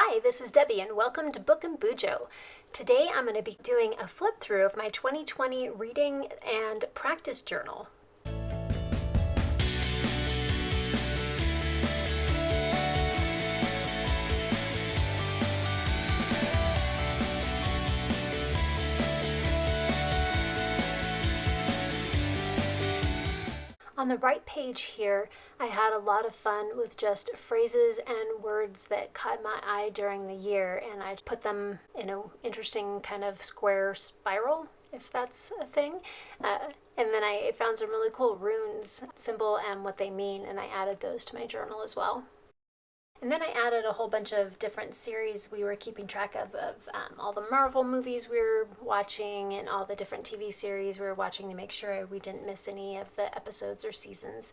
Hi, this is Debbie and welcome to Book and Bujo. Today I'm going to be doing a flip through of my 2020 reading and practice journal. On the right page here, I had a lot of fun with just phrases and words that caught my eye during the year, and I put them in an interesting kind of square spiral, if that's a thing. And then I found some really cool runes, symbol and what they mean, and I added those to my journal as well. And then I added a whole bunch of different series we were keeping track of all the Marvel movies we were watching and all the different TV series we were watching to make sure we didn't miss any of the episodes or seasons.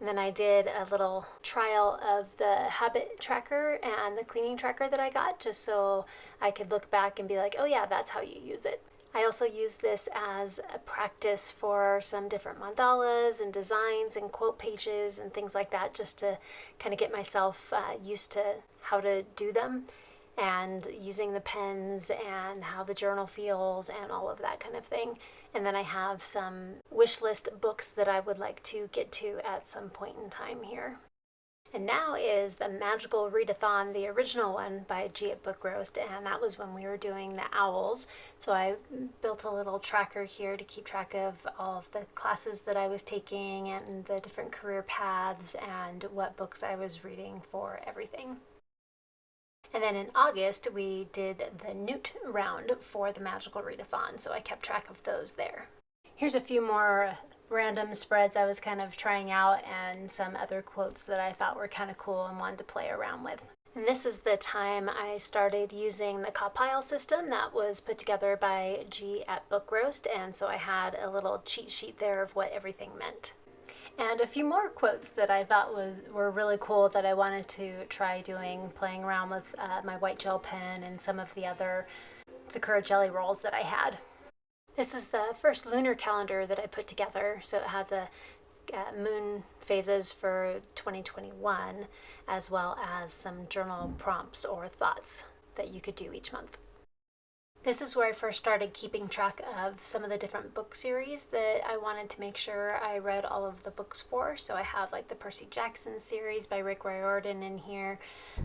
And then I did a little trial of the habit tracker and the cleaning tracker that I got, just so I could look back and be like, oh yeah, that's how you use it. I also use this as a practice for some different mandalas and designs and quote pages and things like that, just to kind of get myself used to how to do them and using the pens and how the journal feels and all of that kind of thing. And then I have some wish list books that I would like to get to at some point in time here. And now is the Magical Readathon, the original one by G at Book Roast, and that was when we were doing the owls. So I built a little tracker here to keep track of all of the classes that I was taking and the different career paths and what books I was reading for everything. And then in August, we did the Newt round for the Magical Readathon, so I kept track of those there. Here's a few more random spreads I was kind of trying out and some other quotes that I thought were kind of cool and wanted to play around with. And this is the time I started using the compile system that was put together by G at Book Roast, and so I had a little cheat sheet there of what everything meant. And a few more quotes that I thought were really cool that I wanted to try doing, playing around with my white gel pen and some of the other Sakura jelly rolls that I had. This is the first lunar calendar that I put together, so it had the moon phases for 2021, as well as some journal prompts or thoughts that you could do each month. This is where I first started keeping track of some of the different book series that I wanted to make sure I read all of the books for. So I have like the Percy Jackson series by Rick Riordan in here.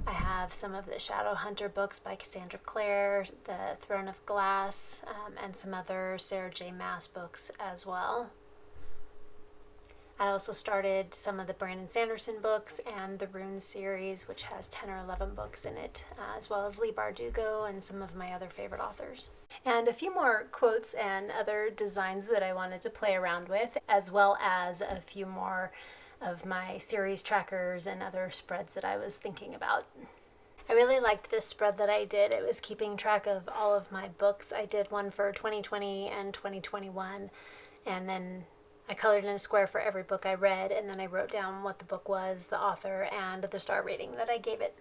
I have some of the Shadowhunter books by Cassandra Clare, the Throne of Glass, and some other Sarah J. Maas books as well. I also started some of the Brandon Sanderson books and the Runes series, which has 10 or 11 books in it, as well as Lee Bardugo and some of my other favorite authors. And a few more quotes and other designs that I wanted to play around with, as well as a few more of my series trackers and other spreads that I was thinking about. I really liked this spread that I did. It was keeping track of all of my books. I did one for 2020 and 2021, and then I colored in a square for every book I read, and then I wrote down what the book was, the author, and the star rating that I gave it.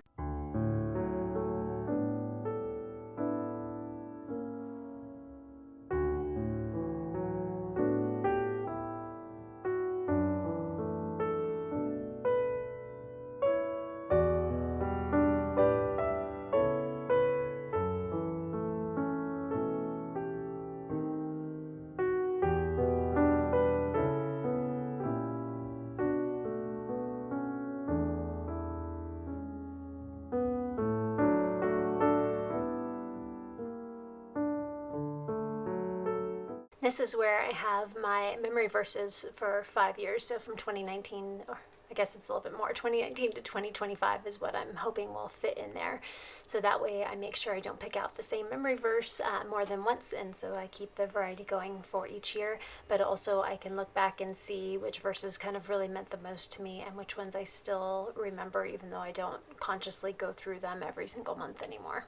This is where I have my memory verses for 5 years, so from 2019, or I guess it's a little bit more, 2019 to 2025 is what I'm hoping will fit in there. So that way I make sure I don't pick out the same memory verse more than once, and so I keep the variety going for each year, but also I can look back and see which verses kind of really meant the most to me and which ones I still remember, even though I don't consciously go through them every single month anymore.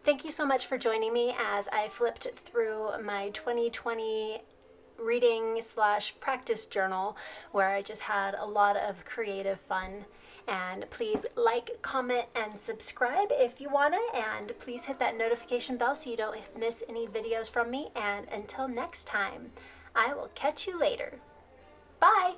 Thank you so much for joining me as I flipped through my 2020 reading/practice journal, where I just had a lot of creative fun. And please like, comment, and subscribe if you wanna, and please hit that notification bell so you don't miss any videos from me. And until next time, I will catch you later. Bye!